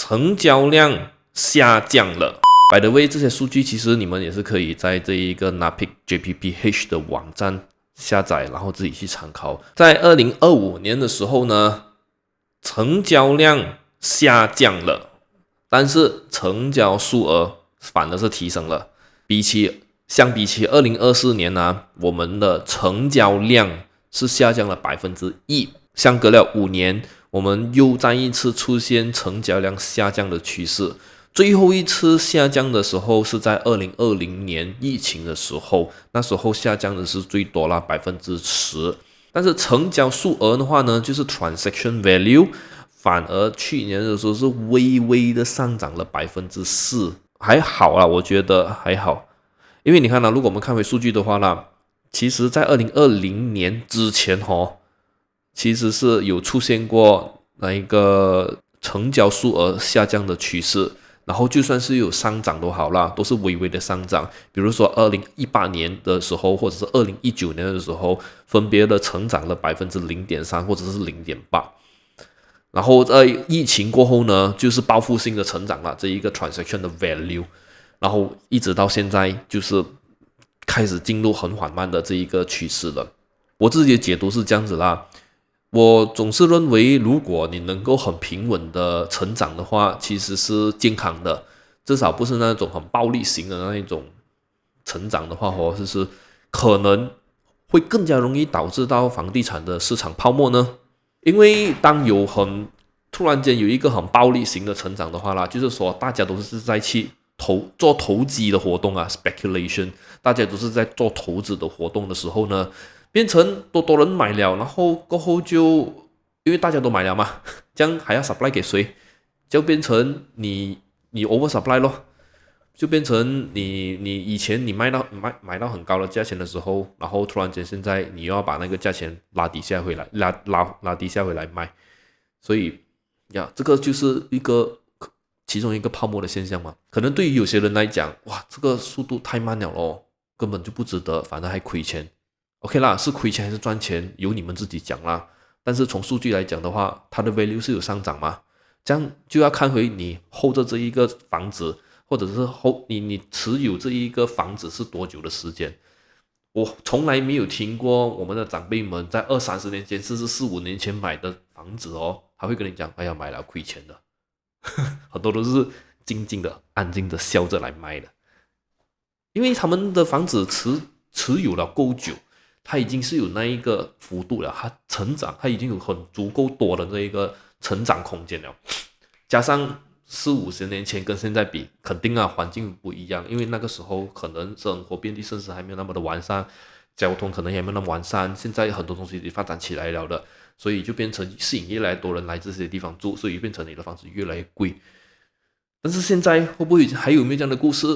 成交量下降了。By the way， 这些数据其实你们也是可以在这一个 Napick JPPH 的网站下载，然后自己去参考。在2025年的时候呢，成交量下降了，但是成交数额反而是提升了。相比起2024年呢，我们的成交量是下降了1%。相隔了5年，我们又再一次出现成交量下降的趋势。最后一次下降的时候是在2020年疫情的时候，那时候下降的是最多了10%。但是成交数额的话呢，就是 transaction value， 反而去年的时候是微微的上涨了4%，还好啦，我觉得还好。因为你看如果我们看回数据的话啦，其实在2020年之前其实是有出现过那一个成交数额下降的趋势，然后就算是有上涨都好啦，都是微微的上涨。比如说2018年的时候，或者是2019年的时候，分别的成长了0.3%或者是0.8%。然后在疫情过后呢，就是报复性的成长了这一个 transaction 的 value。然后一直到现在就是开始进入很缓慢的这一个趋势了。我自己的解读是这样子啦，我总是认为如果你能够很平稳的成长的话，其实是健康的，至少不是那种很暴力型的那一种成长的话就是可能会更加容易导致到房地产的市场泡沫呢。因为当突然间有一个很暴力型的成长的话啦，就是说大家都是在去做投机的活动啊 ，speculation， 大家都是在做投资的活动的时候呢，变成多人买了，然后过后就因为大家都买了嘛，这样还要 supply 给谁？就变成你 over supply 咯，就变成你以前你买到很高的价钱的时候，然后突然间现在你又要把那个价钱拉低下回来，拉低下回来卖，所以这个就是其中一个泡沫的现象嘛。可能对于有些人来讲，哇，这个速度太慢了咯，根本就不值得，反而还亏钱。OK 啦，是亏钱还是赚钱，由你们自己讲啦。但是从数据来讲的话，它的 value 是有上涨嘛？这样就要看回你 hold 着这一个房子，或者是你持有这一个房子是多久的时间。我从来没有听过我们的长辈们在20-30年前，甚至4-5年前买的房子他会跟你讲，哎呀，买了亏钱的。很多都是静静的、安静的笑着来卖的，因为他们的房子持有了够久，它已经是有那一个幅度了，它成长，它已经有很足够多的这一个成长空间了。加上40-50年前跟现在比，肯定环境不一样，因为那个时候可能生活便利设施还没有那么的完善，交通可能也没有那么完善，现在很多东西已经发展起来了的。所以就变成吸引越来越多人来这些地方住，所以变成你的房子越来越贵。但是现在会不会还有没有这样的故事？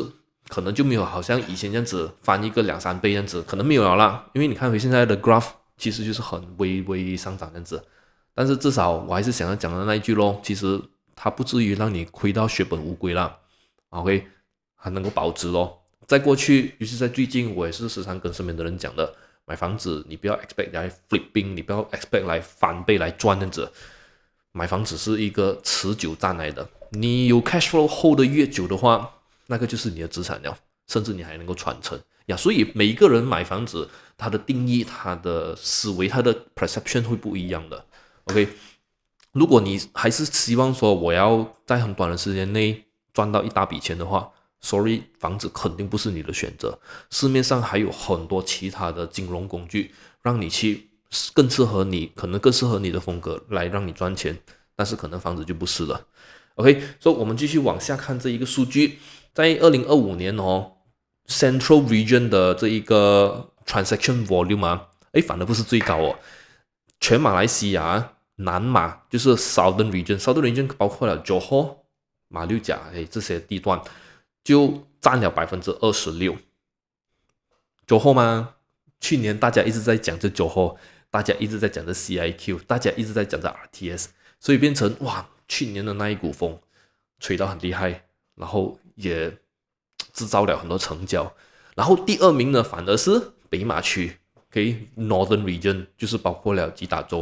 可能就没有，好像以前这样子翻一个2-3倍这样子，可能没有了啦。因为你看回现在的 graph， 其实就是很微上涨这样子。但是至少我还是想要讲的那一句咯，其实它不至于让你亏到血本无归啦。OK， 还能够保值咯。在过去，尤其在最近，我也是时常跟身边的人讲的。买房子你不要 expect 来 flipping， 你不要 expect 来翻倍来赚这样子。买房子是一个持久战来的，你有 cash flow hold 的越久的话，那个就是你的资产了，甚至你还能够传承所以每一个人买房子，他的定义、他的思维、他的 perception 会不一样的。OK， 如果你还是希望说我要在很短的时间内赚到一大笔钱的话，Sorry， 房子肯定不是你的选择。市面上还有很多其他的金融工具，让你去可能更适合你的风格来让你赚钱，但是可能房子就不是了。OK， 所以我们继续往下看这一个数据，在2025年Central Region 的这一个 transaction volume 反而不是最高全马来西亚南马就是 Southern Region 包括了 Johor、马六甲这些地段。就占了26%。Johor 吗？去年大家一直在讲这 Johor， 大家一直在讲这 CIQ， 大家一直在讲这 RTS， 所以变成去年的那一股风吹到很厉害，然后也制造了很多成交。然后第2名呢，反而是北马区 ，Northern Region， 就是包括了吉打州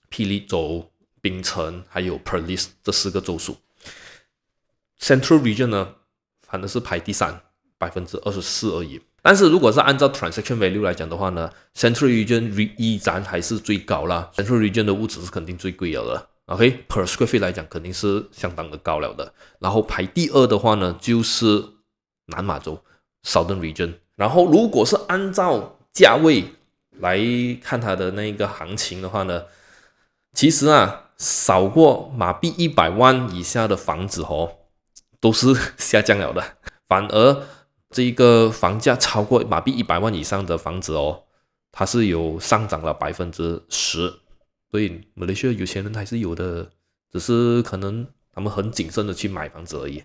霹雳州、槟城还有 Perlis 这4个州属。Central Region 呢，反正是排第3 24% 而已。但是如果是按照 transaction value 来讲的话呢 ，Central Region 依然还是最高啦。Central Region 的物质是肯定最贵了的。OK，per square feet 来讲肯定是相当的高了的。然后排第2的话呢，就是南马州 Southern Region。然后如果是按照价位来看它的那个行情的话呢，其实啊，少过马币100万以下的房子都是下降了的，反而这个房价超过马币100万以上的房子它是有上涨了10%，所以马来西亚有钱人还是有的，只是可能他们很谨慎的去买房子而已。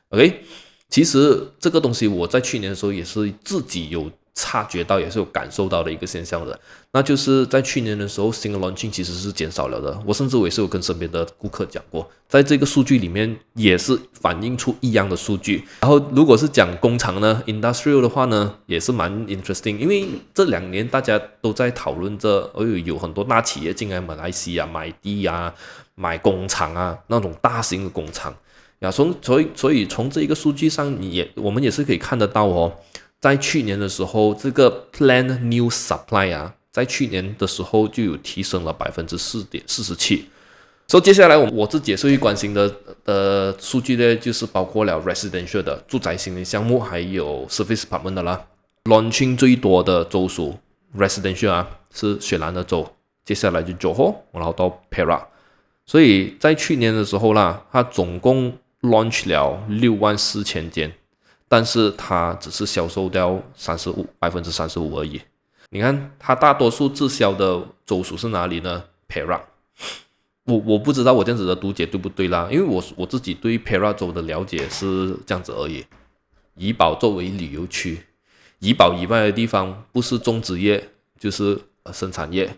OK， 其实这个东西我在去年的时候也是自己有察觉到，也是有感受到的一个现象的，那就是在去年的时候，新的 launching 其实是减少了的。我甚至也是有跟身边的顾客讲过，在这个数据里面也是反映出一样的数据。然后如果是讲工厂呢 ，industrial 的话呢，也是蛮 interesting， 因为这2年大家都在讨论着，有很多大企业进来马来西亚买地啊、买工厂啊，那种大型的工厂呀，所以从这一个数据上，我们也是可以看得到在去年的时候，这个 Planned New Supply 啊，在去年的时候就有提升了4.47%。所以接下来我自己也是会关心的数据呢，就是包括了 residential 的住宅型的项目，还有 service apartment 的啦。launching 最多的州属 residential 啊是雪兰莪州，接下来就 Johor， 然后到 Perak。所以在去年的时候啦，它总共 launch 了64000间。但是它只是销售掉35%而已。你看，它大多数滞销的州属是哪里呢 ？Perak。我不知道我这样子的读解对不对啦，因为我自己对 Perak 州的了解是这样子而已。怡保作为旅游区，怡保以外的地方不是种植业就是生产业。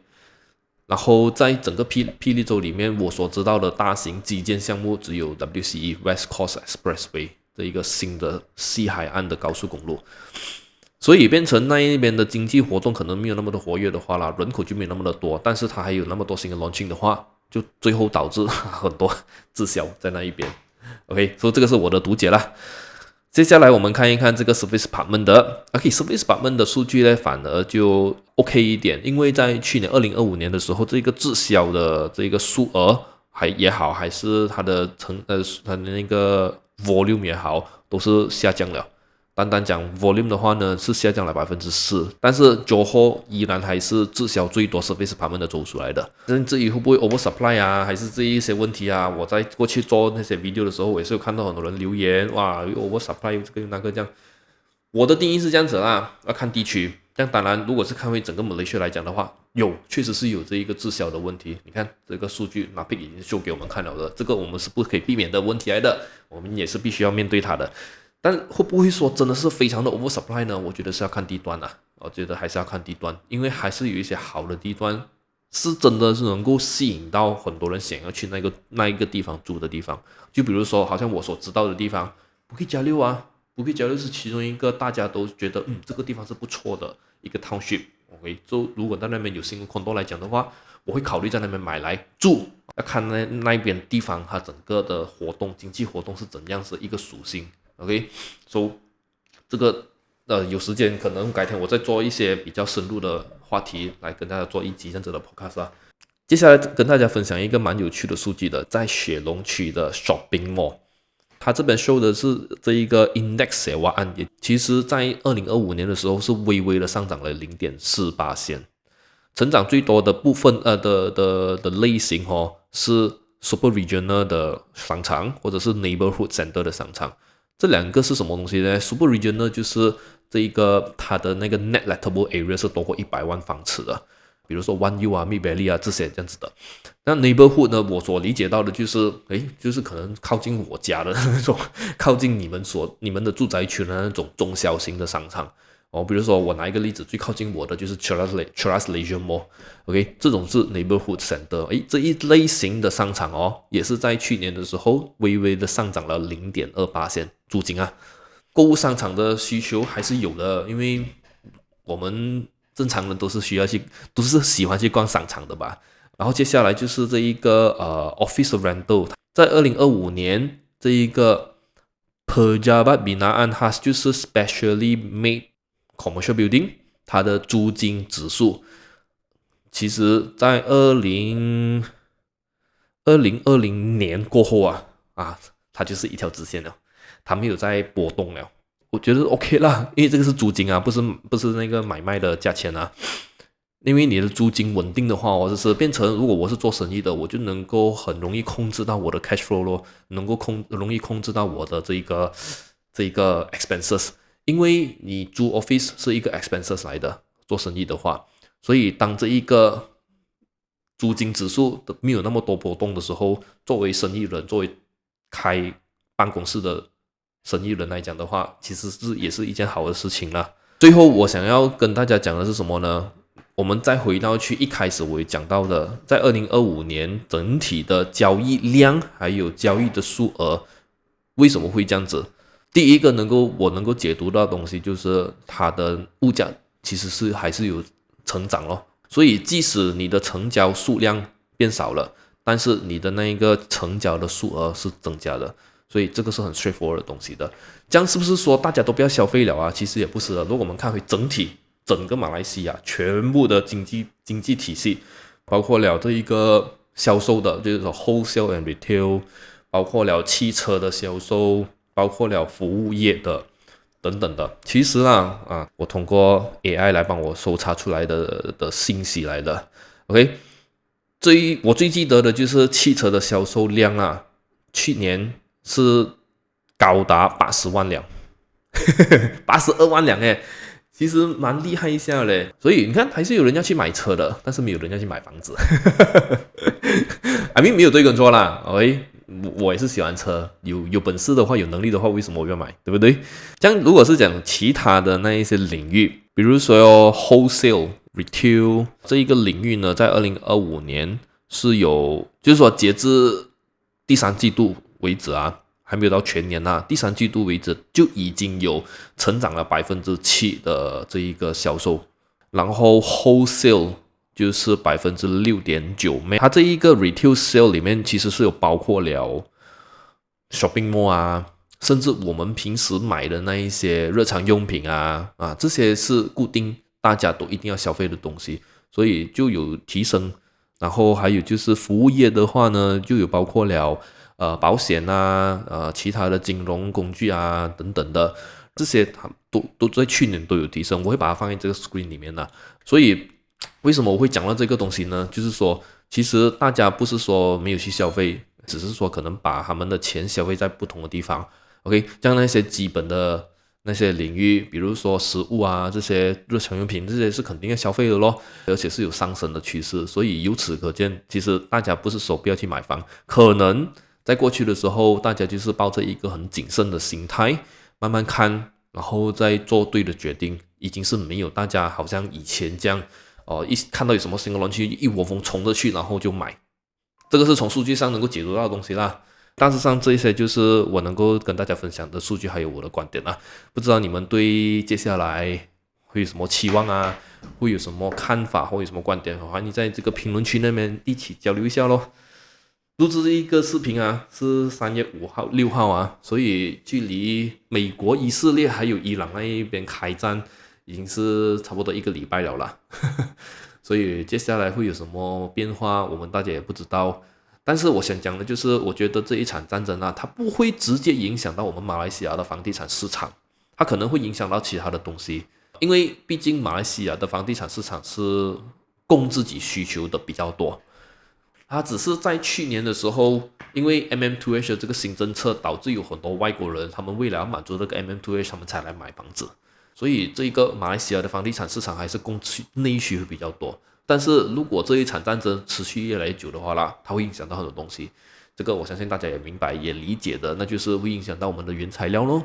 然后在整个霹雳州里面，我所知道的大型基建项目只有 WCE West Coast Expressway。的一个新的西海岸的高速公路，所以变成那一边的经济活动可能没有那么的活跃的话啦，人口就没有那么的多，但是它还有那么多新的 launching 的话，就最后导致很多滞销在那一边。OK， 所以这个是我的读解啦。接下来我们看一看这个 service apartment 的 service apartment 的数据呢，反而就 OK 一点，因为在去年2025年的时候，这个滞销的这个数额也好，还是它的它的那个volume 也好，都是下降了。单讲 volume 的话呢，是下降了4%，但是 Johor 依然还是滞销最多 service apartment 的州属来的。至于会不会 oversupply 啊，还是这一些问题啊，我在过去做那些 video 的时候，我也是有看到很多人留言，哇，有 oversupply 这个那个这样。我的定义是这样子啦，要看地区。但当然，如果是看回整个马来西亚来讲的话，确实是有这一个滞销的问题。你看这个数据 ，Napick 已经秀给我们看了的，这个我们是不可以避免的问题来的，我们也是必须要面对它的。但会不会说真的是非常的 oversupply 呢？我觉得是要看地段啊，我觉得还是要看地段，因为还是有一些好的地段是真的是能够吸引到很多人想要去那一个地方住的地方。就比如说，好像我所知道的地方，Bukit Jalil啊，Bukit Jalil是其中一个大家都觉得这个地方是不错的一个 township。OK， 就如果在那边有新的 condo 来讲的话，我会考虑在那边买来住，要看那边地方它整个的经济活动是怎样是一个属性。OK， so 这个有时间可能改天我再做一些比较深入的话题来跟大家做一集这样子的 podcast 啊。接下来跟大家分享一个蛮有趣的数据的，在雪隆区的 shopping mall， 它这边 show 的是这一个 index 写完案，其实在2025年的时候是微微的上涨了 0.48%， 成长最多的部分的类型是 super regional 的商场或者是 neighborhood center 的商场。这两个是什么东西呢？ Super Region 呢，就是这一个它的那个 Net Lettable Area 是多过100万方尺的，比如说 One U 啊、Mid Valley 啊这些这样子的。那 Neighborhood 呢，我所理解到的就是，就是可能靠近我家的那种，靠近你们的住宅区的那种中小型的商场。比如说我拿一个例子，最靠近我的就是 Cheras Leisure Mall，OK， 这种是 Neighborhood Center， 这一类型的商场也是在去年的时候微微的上涨了 0.28%， 租金啊，购物商场的需求还是有的，因为我们正常人都是喜欢去逛商场的吧。然后接下来就是这一个office rental， 在2025年这一个 Pejabat Binaan Khas 就是 specially made commercial building， 它的租金指数其实在2020年过后它就是一条直线了，它没有在波动了。我觉得 OK 啦，因为这个是租金啊，不是那个买卖的价钱啊。因为你的租金稳定的话，就是变成如果我是做生意的，我就能够很容易控制到我的 cash flow 咯，能够容易控制到我的这一个 expenses， 因为你租 office 是一个 expenses 来的，做生意的话，所以当这一个租金指数没有那么多波动的时候，作为生意人，作为开办公室的生意人来讲的话，其实也是一件好的事情啦。最后我想要跟大家讲的是什么呢？我们再回到去一开始我也讲到的，在2025年整体的交易量还有交易的数额为什么会这样子？第一个我能够解读到的东西就是它的物价其实还是有成长咯，所以即使你的成交数量变少了，但是你的那一个成交的数额是增加的，所以这个是很 straightforward 的东西的。这样是不是说大家都不要消费了啊？其实也不是的。如果我们看回整个马来西亚全部的经济体系，包括了这一个销售的，就是说 wholesale and retail， 包括了汽车的销售，包括了服务业的等等的。其实我通过 AI 来帮我搜查出来的信息来的。OK， 我最记得的就是汽车的销售量去年是高达80万辆，82万辆诶。其实蛮厉害一下嘞，所以你看还是有人要去买车的，但是没有人要去买房子。I mean 没有对跟错啦 ，OK， 我也是喜欢车，有本事的话，有能力的话，为什么我要买，对不对？这样如果是讲其他的那一些领域，比如说 wholesale、retail 这一个领域呢，在2025年是有，就是说截至第三季度为止还没有到全年第三季度为止就已经有成长了7%的这一个销售，然后 wholesale 就是 6.9%， 它这一个 retail sale 里面其实是有包括了 shopping mall甚至我们平时买的那一些日常用品这些是固定大家都一定要消费的东西，所以就有提升。然后还有就是服务业的话呢，就有包括了保险其他的金融工具等等的，这些它都在去年都有提升，我会把它放在这个 screen 里面所以为什么我会讲到这个东西呢？就是说其实大家不是说没有去消费，只是说可能把他们的钱消费在不同的地方。OK， 像那些基本的那些领域，比如说食物这些日常用品，这些是肯定要消费的咯，而且是有上升的趋势。所以由此可见，其实大家不是说不要去买房，可能在过去的时候，大家就是抱着一个很谨慎的心态，慢慢看，然后再做对的决定，已经是没有大家好像以前这样一看到有什么新的乱去一窝蜂冲着去，然后就买。这个是从数据上能够解读到的东西啦。大致上这一些就是我能够跟大家分享的数据还有我的观点不知道你们对接下来会有什么期望会有什么看法或有什么观点，欢迎在这个评论区那边一起交流一下咯。录制这一个视频是3月5号6号所以距离美国、以色列还有伊朗那一边开战已经是差不多1个礼拜了啦。所以接下来会有什么变化，我们大家也不知道。但是我想讲的就是，我觉得这一场战争它不会直接影响到我们马来西亚的房地产市场，它可能会影响到其他的东西，因为毕竟马来西亚的房地产市场是供自己需求的比较多，它只是在去年的时候，因为 MM2H 的这个新政策，导致有很多外国人，他们为了要满足这个 MM2H， 他们才来买房子，所以这个马来西亚的房地产市场还是供内需会比较多。但是如果这一场战争持续越来越久的话它会影响到很多东西，这个我相信大家也明白也理解的，那就是会影响到我们的原材料咯。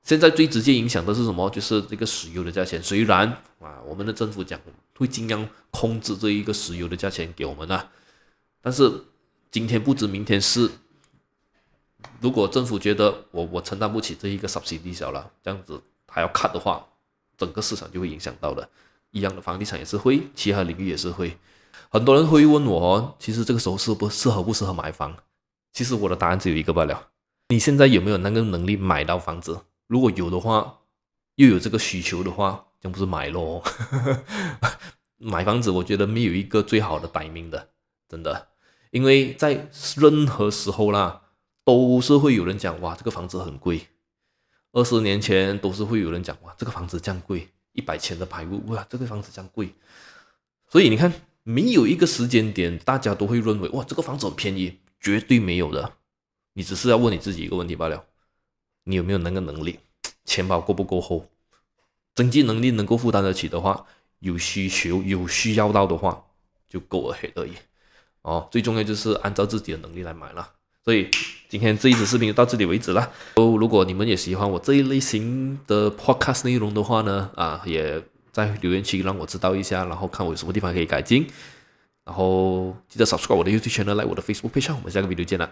现在最直接影响的是什么？就是这个石油的价钱。虽然我们的政府讲会尽量控制这一个石油的价钱给我们但是今天不知明天事。如果政府觉得我承担不起这一个 subsidy 小了，这样子还要 cut 的话，整个市场就会影响到的。一样的房地产也是会，其他领域也是会。很多人会问我其实这个时候适合买房？其实我的答案只有一个罢了，你现在有没有那个能力买到房子？如果有的话，又有这个需求的话，这样不是买咯？买房子我觉得没有一个最好的timing的，真的，因为在任何时候啦，都是会有人讲哇这个房子很贵，20年前都是会有人讲哇这个房子这样贵，100千的排屋哇这个房子这样贵，所以你看没有一个时间点大家都会认为哇这个房子很便宜，绝对没有的，你只是要问你自己一个问题罢了，你有没有那个能力，钱包够不够厚，经济能力能够负担得起的话，有需求有需要到的话就 go ahead 而已最重要就是按照自己的能力来买啦。所以今天这一支视频就到这里为止啦。如果你们也喜欢我这一类型的 podcast 内容的话呢，也在留言区让我知道一下，然后看我有什么地方可以改进。然后记得 subscribe 我的 YouTube channel， 来我的 Facebook page，我们下个 video 见啦。